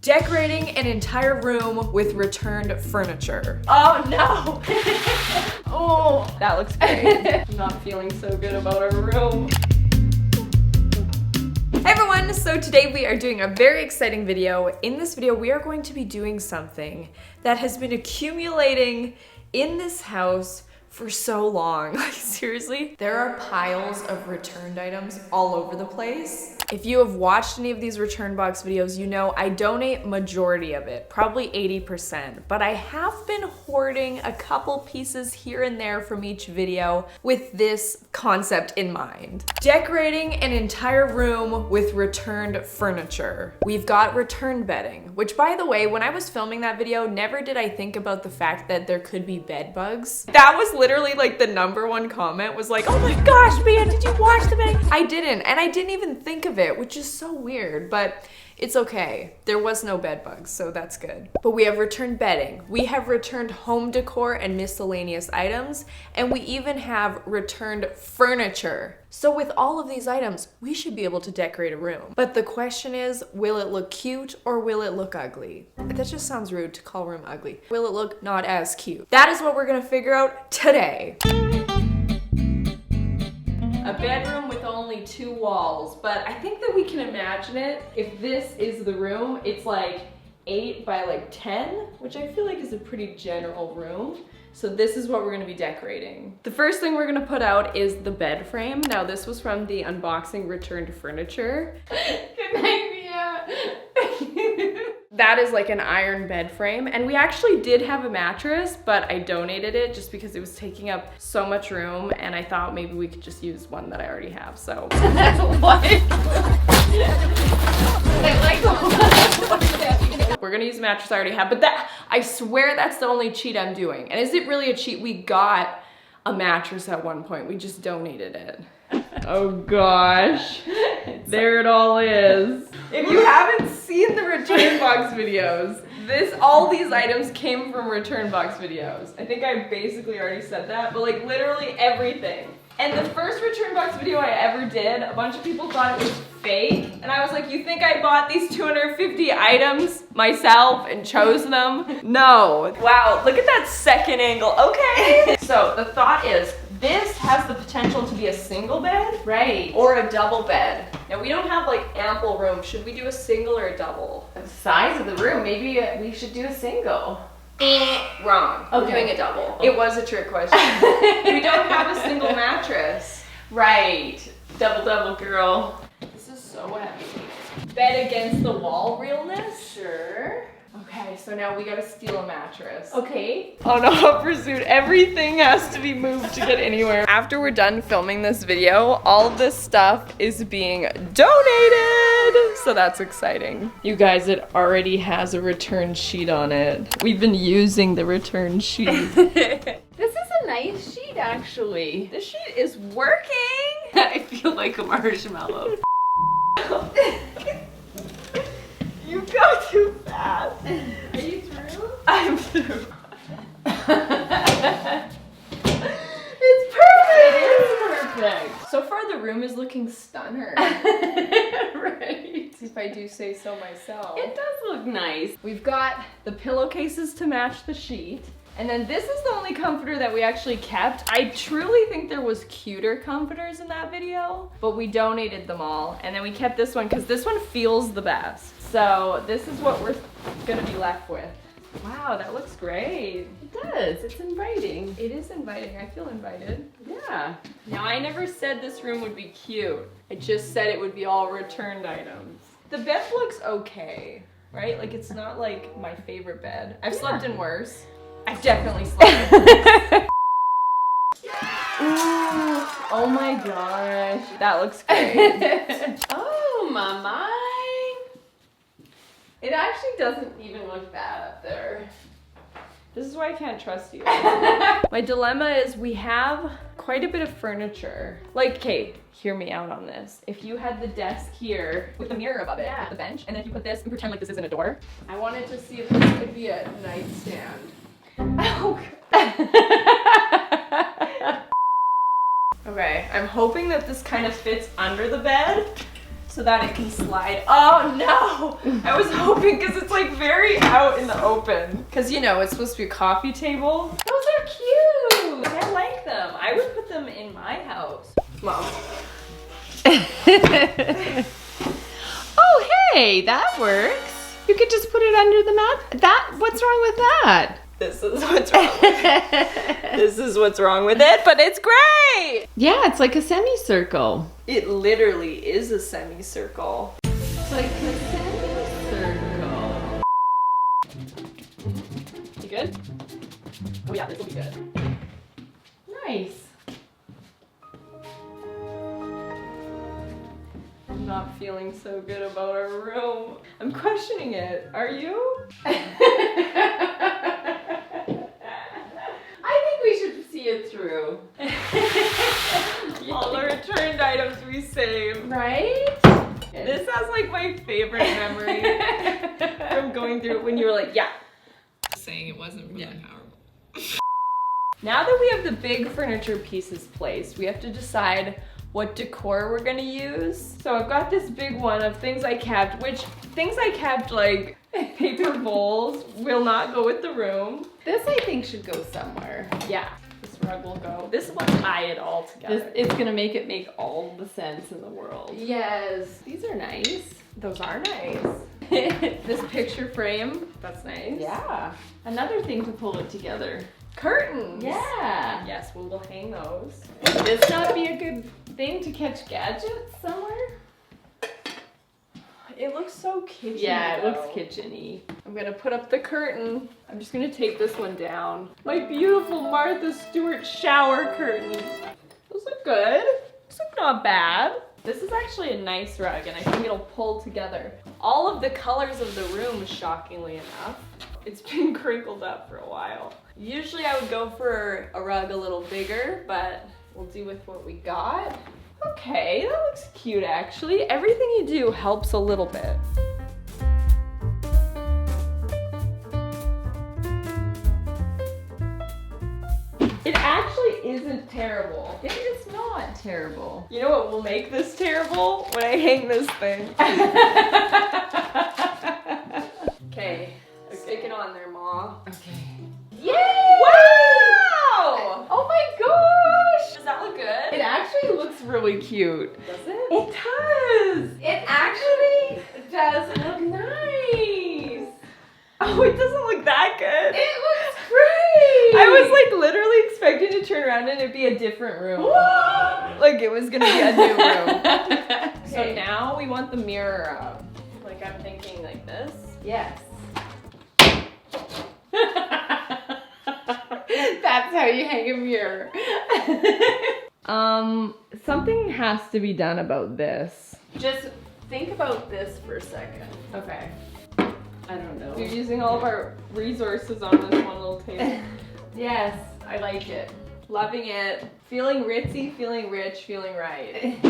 Decorating an entire room with returned furniture. Oh no! Oh, that looks great. I'm not feeling so good about our room. Hey everyone, so today we are doing a very exciting video. In this video, we are going to be doing something that has been accumulating in this house for so long. Like seriously, there are piles of returned items all over the place. If you have watched any of these return box videos, you know I donate majority of it, probably 80%, but I have been hoarding a couple pieces here and there from each video with this concept in mind. Decorating an entire room with returned furniture. We've got returned bedding, which by the way, when I was filming that video, never did I think about the fact that there could be bed bugs. That was literally like the #1 comment was like, oh my gosh, man, did you watch the bedding? I didn't, and I didn't even think of it, which is so weird, but it's okay. There was no bed bugs, so that's good. But we have returned bedding. We have returned home decor and miscellaneous items, and we even have returned furniture. So with all of these items, we should be able to decorate a room. But the question is, will it look cute or will it look ugly? That just sounds rude to call a room ugly. Will it look not as cute? That is what we're gonna figure out today. A bedroom with only 2 walls, but I think that we can imagine it. If this is the room, it's like 8 by like 10, which I feel like is a pretty general room. So this is what we're gonna be decorating. The first thing we're gonna put out is the bed frame. Now this was from the unboxing returned furniture. Good idea. That is like an iron bed frame, and we actually did have a mattress, but I donated it just because it was taking up so much room, and I thought maybe we could just use one that I already have, so. We're gonna use a mattress I already have, but that, I swear that's the only cheat I'm doing. And is it really a cheat? We got a mattress at one point, we just donated it. Oh gosh, there it all is. If you haven't seen the return box videos, all these items came from return box videos. I think I basically already said that, but like literally everything. And the first return box video I ever did, a bunch of people thought it was fake. And I was like, you think I bought these 250 items myself and chose them? No. Wow, look at that second angle. Okay. So the thought is, this has the potential to be a single bed, right? Or a double bed. Now we don't have like ample room. Should we do a single or a double? The size of the room, maybe we should do a single. Wrong. Okay. We're doing a double. It was a trick question. We don't have a single mattress. Right. Double, girl. This is so heavy. Bed against the wall realness? Sure. Okay, so now we gotta steal a mattress. Okay. On a hot pursuit, everything has to be moved to get anywhere. After we're done filming this video, all of this stuff is being donated. So that's exciting. You guys, it already has a return sheet on it. We've been using the return sheet. This is a nice sheet, actually. This sheet is working. I feel like a marshmallow. You go too fast. Are you through? I'm through. It's perfect! It is perfect. So far the room is looking stunner. Right. If I do say so myself. It does look nice. We've got the pillowcases to match the sheet. And then this is the only comforter that we actually kept. I truly think there was cuter comforters in that video, but we donated them all. And then we kept this one because this one feels the best. So this is what we're gonna be left with. Wow, that looks great. It does. It's inviting. It is inviting. I feel invited. Yeah. Now, I never said this room would be cute. I just said it would be all returned items. The bed looks okay, right? Like, it's not like my favorite bed. I've slept in worse. I've definitely slept in worse. Ooh, oh my gosh. That looks great. Oh, my. It actually doesn't even look bad up there. This is why I can't trust you. My dilemma is we have quite a bit of furniture. Like, Kate, hear me out on this. If you had the desk here with the mirror above it, with the bench, and then if you put this and pretend like this isn't a door, I wanted to see if this could be a nightstand. Oh, God. Okay, I'm hoping that this kind of fits under the bed. so that it can slide. Oh no! I was hoping because it's like very out in the open. Because you know, it's supposed to be a coffee table. Those are cute! I like them. I would put them in my house. Mom. Oh, hey, that works. You could just put it under the mat. What's wrong with that? This is what's wrong with it. This is what's wrong with it, but it's great! Yeah, it's like a semicircle. It literally is a semicircle. It's like a semicircle. You good? Oh yeah, this will be good. Nice. I'm not feeling so good about our room. I'm questioning it. Are you? I think we should see it through. All the returned items we saved. Right? This has like my favorite memory from going through it when you were like, yeah. Saying it wasn't really powerful. Now that we have the big furniture pieces placed, we have to decide what decor we're gonna use. So I've got this big one of things I kept, which things I kept like paper bowls will not go with the room. This I think should go somewhere. Yeah, this rug will go. This will tie it all together. It's gonna make all the sense in the world. Yes. These are nice. Those are nice. This picture frame, that's nice. Yeah. Another thing to pull it together. Curtains. Yeah. Yes, we will hang those. Would this not be a good thing to catch gadgets somewhere? It looks so kitschy. Yeah, it though. looks kitchen-y. I'm gonna put up the curtain. I'm just gonna take this one down. My beautiful Martha Stewart shower curtains. Those look good. Those look not bad. This is actually a nice rug and I think it'll pull together all of the colors of the room, shockingly enough. It's been crinkled up for a while. Usually I would go for a rug a little bigger, but we'll do with what we got. Okay, that looks cute actually. Everything you do helps a little bit. It actually isn't terrible. It's not terrible. You know what will make this terrible? When I hang this thing. Okay, stick it on there, Ma. Okay. Yay! Wow! Oh my gosh! Does that look good? It actually looks really cute. Does it? It does! It actually does look nice! Oh, it doesn't look that good. It looks great! I was like literally expecting to turn around and it'd be a different room. Like it was gonna be a new room. So now we want the mirror up. Like I'm thinking like this. Yes. That's how you hang a mirror. Something has to be done about this. Just think about this for a second. Okay. I don't know. You're using all of our resources on this one little table. Yes, I like it. Loving it. Feeling ritzy, feeling rich, feeling right.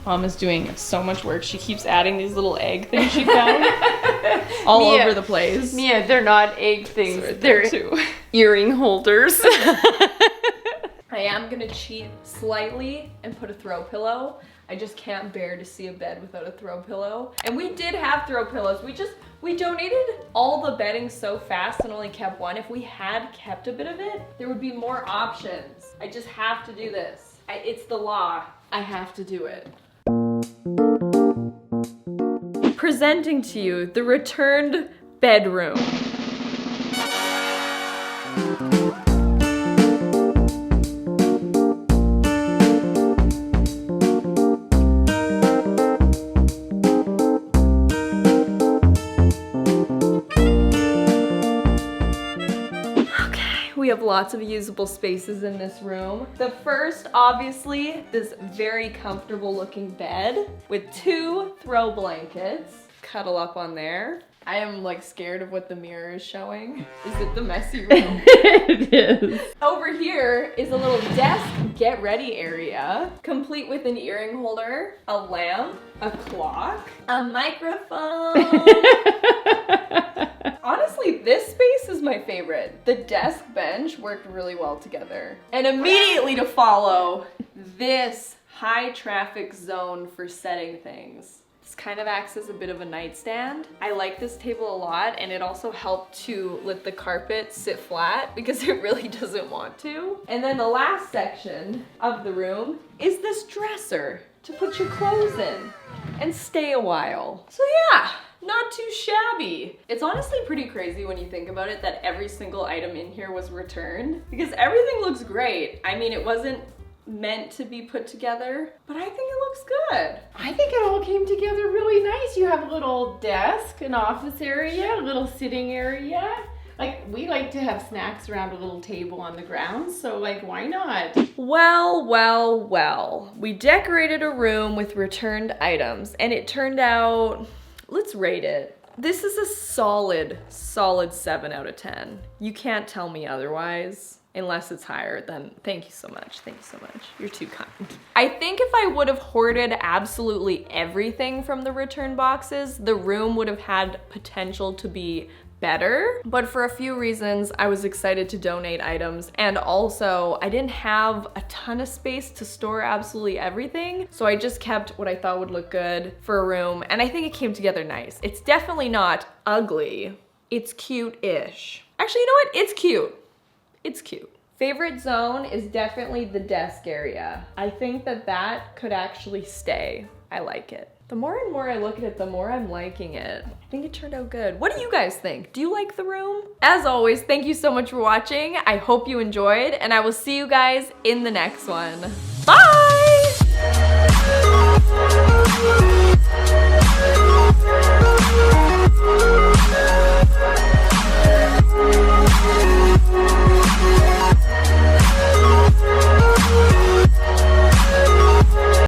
Mom is doing so much work. She keeps adding these little egg things she found all Mia, over the place. Mia, they're not egg things. Right They're too. earring holders. I am gonna cheat slightly and put a throw pillow. I just can't bear to see a bed without a throw pillow. And we did have throw pillows. We donated all the bedding so fast and only kept one. If we had kept a bit of it, there would be more options. I just have to do this. It's the law. I have to do it. Presenting to you the returned bedroom. We have lots of usable spaces in this room. The first, obviously, this very comfortable looking bed with 2 throw blankets. Cuddle up on there. I am like scared of what the mirror is showing. Is it the messy room? It is. Over here is a little desk get ready area, complete with an earring holder, a lamp, a clock, a microphone. Honestly, this space is my favorite. The desk bench worked really well together. And immediately to follow, this high traffic zone for setting things. This kind of acts as a bit of a nightstand. I like this table a lot, and it also helped to let the carpet sit flat because it really doesn't want to. And then the last section of the room is this dresser to put your clothes in and stay a while. So yeah, not too shabby. It's honestly pretty crazy when you think about it that every single item in here was returned because everything looks great. I mean, it wasn't meant to be put together, but I think it looks good. I think it all came together really nice. You have a little desk, an office area, a little sitting area. Like, we like to have snacks around a little table on the ground, so like, why not? Well, well, well. We decorated a room with returned items, and it turned out, let's rate it. This is a solid 7 out of 10. You can't tell me otherwise. Unless it's higher, then thank you so much. Thank you so much. You're too kind. I think if I would have hoarded absolutely everything from the return boxes, the room would have had potential to be better. But for a few reasons, I was excited to donate items. And also, I didn't have a ton of space to store absolutely everything. So I just kept what I thought would look good for a room. And I think it came together nice. It's definitely not ugly. It's cute-ish. Actually, you know what? It's cute. It's cute. Favorite zone is definitely the desk area. I think that that could actually stay. I like it. The more and more I look at it, the more I'm liking it. I think it turned out good. What do you guys think? Do you like the room? As always, thank you so much for watching. I hope you enjoyed, and I will see you guys in the next one.